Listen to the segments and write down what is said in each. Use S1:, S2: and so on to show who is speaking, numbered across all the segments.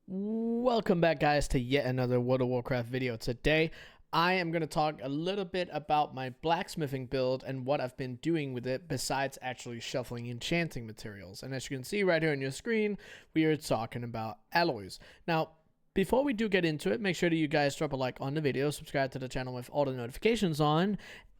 S1: Welcome back, guys, to yet another World of Warcraft video. Today I am going to talk a little bit about my blacksmithing build and what I've been doing with it besides actually shuffling enchanting materials. And as you can see right here on your screen, we are talking about alloys. Now, before we do get into it, make sure that you guys drop a like on the video, subscribe to the channel with all the notifications on,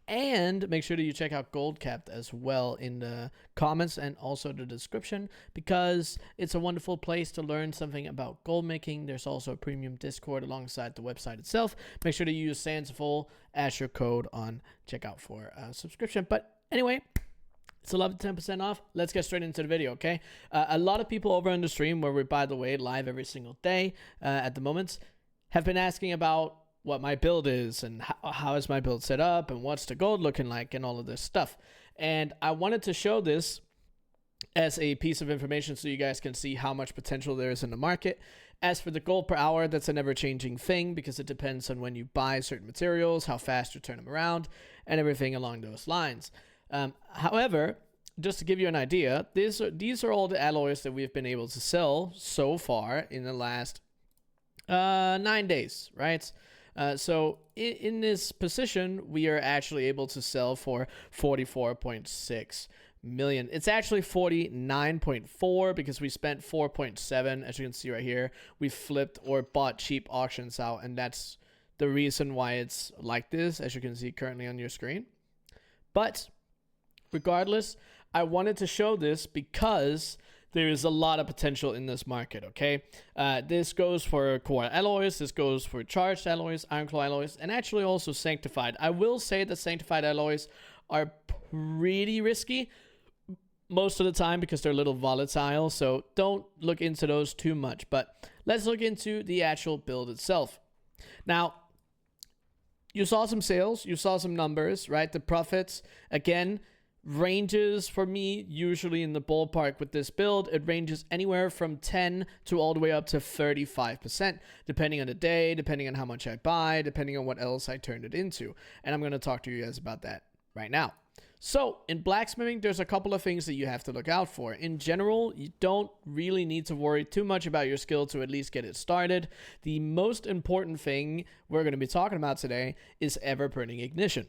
S1: and make sure that you check out Goldcapped as well in the comments and also the description, because it's a wonderful place to learn something about gold making. There's also a premium Discord alongside the website itself. Make sure to use Sansful as your code on checkout for a subscription. But anyway, it's 11 to 10% off. Let's get straight into the video, okay? A lot of people over on the stream, where we're, by the way, live every single day at the moment, have been asking about what my build is and how is my build set up and what's the gold looking like and all of this stuff. And I wanted to show this as a piece of information so you guys can see how much potential there is in the market. As for the gold per hour, that's an ever-changing thing because it depends on when you buy certain materials, how fast you turn them around, and everything along those lines. However, just to give you an idea, these are all the alloys that we've been able to sell so far in the last 9 days, right? So in this position, we are actually able to sell for 44.6 million. It's actually 49.4 because we spent 4.7, as you can see right here. We flipped or bought cheap auctions out, and that's the reason why it's like this, as you can see currently on your screen. But regardless, I wanted to show this because there is a lot of potential in this market, okay? This goes for core alloys, this goes for charged alloys, ironclaw alloys, and actually also sanctified. I will say that sanctified alloys are pretty risky most of the time because they're a little volatile, so don't look into those too much. But let's look into the actual build itself. Now, you saw some sales, you saw some numbers, right? The profits, again, ranges for me usually in the ballpark with this build. It ranges anywhere from 10 to all the way up to 35%, depending on the day, depending on how much I buy, depending on what else I turned it into. And I'm going to talk to you guys about that right now. So in blacksmithing, there's a couple of things that you have to look out for. In general, you don't really need to worry too much about your skill to at least get it started. The most important thing we're going to be talking about today is everburning ignition.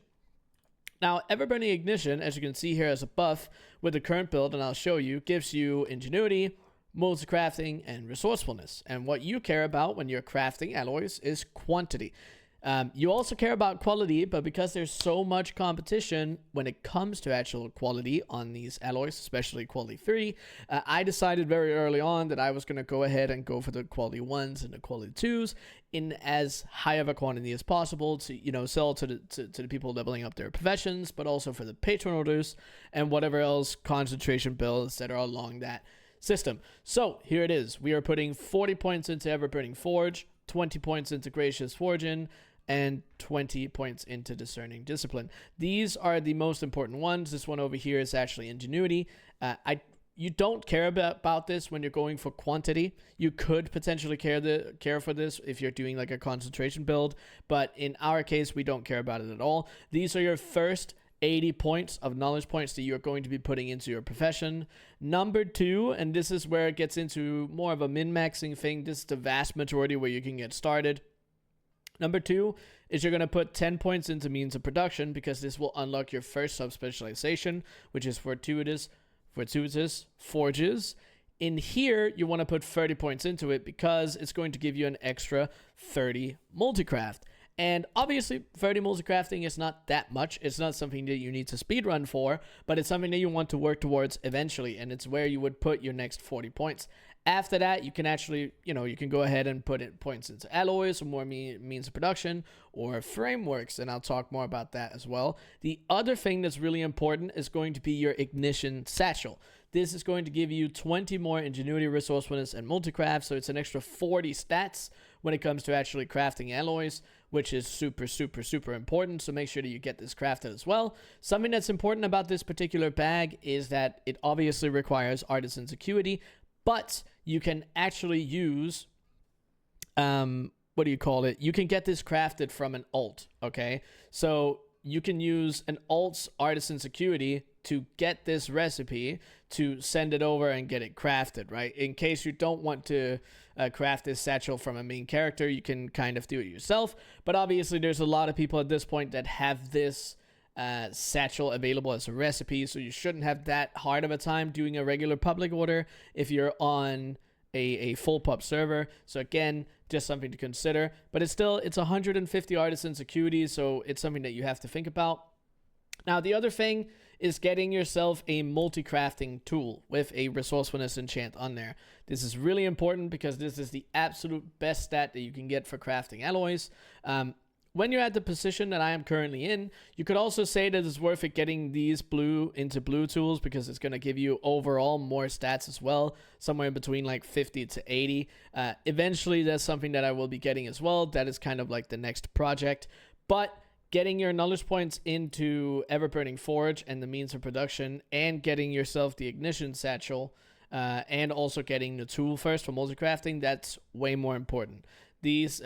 S1: Now, everburning ignition, as you can see here as a buff with the current build, and I'll show you, gives you ingenuity, multi-crafting, and resourcefulness. And what you care about when you're crafting alloys is quantity. You also care about quality, but because there's so much competition when it comes to actual quality on these alloys, especially quality 3, I decided very early on that I was going to go ahead and go for the quality 1s and the quality 2s in as high of a quantity as possible to, you know, sell to the people leveling up their professions, but also for the patron orders and whatever else concentration builds that are along that system. So here it is. We are putting 40 points into Everburning Forge, 20 points into Gracious Forging, and 20 points into Discerning Discipline. These are the most important ones. This one over here is actually Ingenuity. You don't care about this when you're going for quantity. You could potentially care for this if you're doing like a concentration build, but in our case, we don't care about it at all. These are your first 80 points of knowledge points that you're going to be putting into your profession. Number 2, and this is where it gets into more of a min-maxing thing. This is the vast majority where you can get started. Number 2 is you're going to put 10 points into means of production because this will unlock your first sub-specialization, which is fortuitous forges. In here, you want to put 30 points into it because it's going to give you an extra 30 multicraft. And obviously, 30 multicrafting is not that much. It's not something that you need to speedrun for, but it's something that you want to work towards eventually, and it's where you would put your next 40 points. After that, you can actually, you can go ahead and put in points into alloys or more means of production or frameworks, and I'll talk more about that as well. The other thing that's really important is going to be your ignition satchel. This is going to give you 20 more ingenuity, resourcefulness, and multicraft, so it's an extra 40 stats when it comes to actually crafting alloys, which is super, super, super important, so make sure that you get this crafted as well. Something that's important about this particular bag is that it obviously requires artisan's acuity, but you can actually use, you can get this crafted from an alt, okay? So you can use an alt's artisan's acuity to get this recipe to send it over and get it crafted, right? In case you don't want to craft this satchel from a main character, you can kind of do it yourself. But obviously there's a lot of people at this point that have this satchel available as a recipe, so you shouldn't have that hard of a time doing a regular public order if you're on a full pub server. So again, just something to consider, but it's 150 artisans acuity, so it's something that you have to think about. Now the other thing is getting yourself a multi-crafting tool with a resourcefulness enchant on there. This is really important because this is the absolute best stat that you can get for crafting alloys. When you're at the position that I am currently in, you could also say that it's worth it getting these blue into blue tools because it's going to give you overall more stats as well, somewhere in between like 50 to 80. Eventually, that's something that I will be getting as well. That is kind of like the next project. But getting your knowledge points into everburning forge and the means of production, and getting yourself the ignition satchel, and also getting the tool first for multi-crafting, that's way more important. These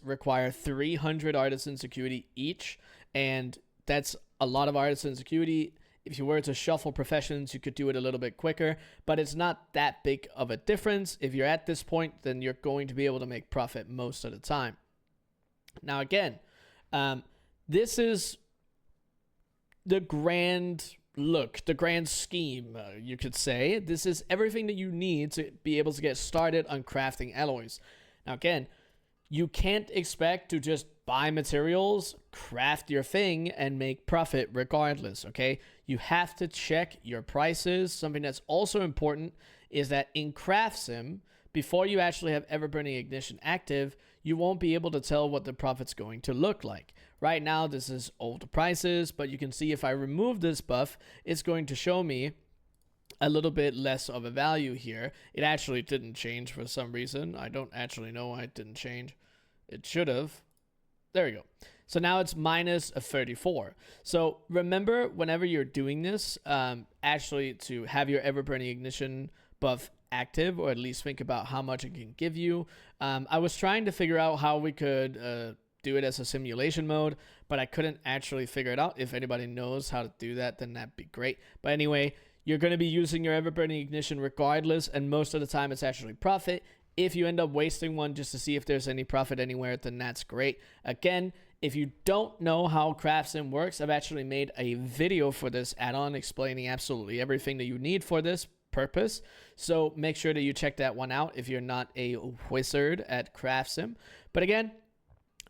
S1: require 300 artisans acuity each, and that's a lot of artisans acuity. If you were to shuffle professions, you could do it a little bit quicker, but it's not that big of a difference. If you're at this point, then you're going to be able to make profit most of the time. Now again, this is the grand look, the grand scheme, you could say. This is everything that you need to be able to get started on crafting alloys. Now again, you can't expect to just buy materials, craft your thing, and make profit regardless, okay? You have to check your prices. Something that's also important is that in CraftSim, before you actually have everburning ignition active, you won't be able to tell what the profit's going to look like. Right now, this is old prices, but you can see if I remove this buff, it's going to show me a little bit less of a value here. It actually didn't change for some reason. I don't actually know why it didn't change. It should have. There we go. So now it's minus a 34. So remember, whenever you're doing this, actually to have your everburning ignition buff active, or at least think about how much it can give you. I was trying to figure out how we could do it as a simulation mode, but I couldn't actually figure it out. If anybody knows how to do that, then that'd be great. But anyway, you're going to be using your everburning ignition regardless, and most of the time it's actually profit. If you end up wasting one just to see if there's any profit anywhere, then that's great. Again, if you don't know how CraftSim works, I've actually made a video for this add-on explaining absolutely everything that you need for this purpose. So make sure that you check that one out if you're not a wizard at CraftSim. But again,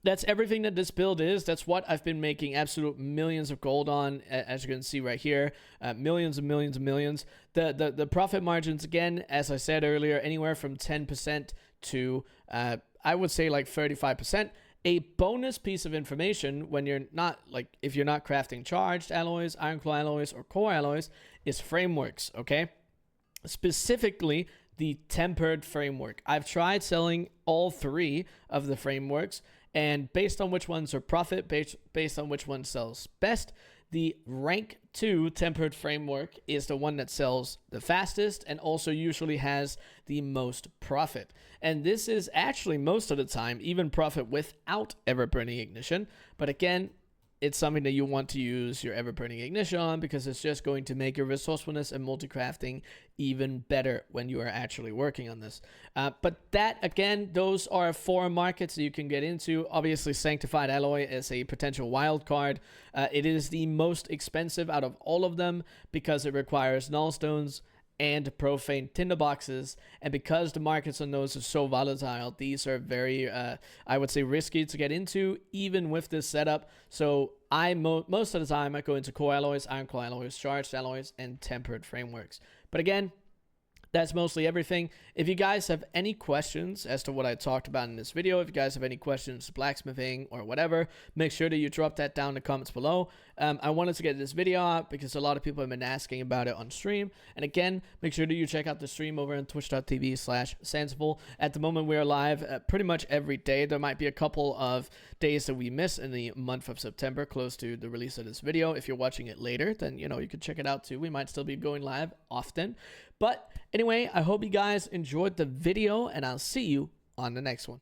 S1: that's everything that this build is. That's what I've been making absolute millions of gold on, as you can see right here. Millions and millions and millions. The profit margins, again, as I said earlier, anywhere from 10% to, I would say like 35%. A bonus piece of information when you're not, like, if you're not crafting charged alloys, ironclaw alloys, or core alloys, is frameworks, okay? Specifically, the tempered framework. I've tried selling all three of the frameworks, and based on which ones are profit, based on which one sells best, the rank 2 tempered framework is the one that sells the fastest and also usually has the most profit. And this is actually most of the time even profit without everburning ignition. But again, it's something that you want to use your everburning ignition on because it's just going to make your resourcefulness and multi-crafting even better when you are actually working on this. But that, again, those are 4 markets that you can get into. Obviously, Sanctified Alloy is a potential wild card. It is the most expensive out of all of them because it requires nullstones and profane tinderboxes, and because the markets on those are so volatile, these are very I would say risky to get into even with this setup. So I most of the time I go into core alloys, ironclaw alloys, charged alloys, and tempered frameworks. But again, that's mostly everything. If you guys have any questions as to what I talked about in this video, if you guys have any questions, blacksmithing or whatever, make sure that you drop that down in the comments below. I wanted to get this video out because a lot of people have been asking about it on stream. And again, make sure that you check out the stream over on twitch.tv/Sensible. At the moment, we're live pretty much every day. There might be a couple of days that we miss in the month of September, close to the release of this video. If you're watching it later, then, you know, you could check it out too. We might still be going live often. But anyway, I hope you guys enjoyed the video, and I'll see you on the next one.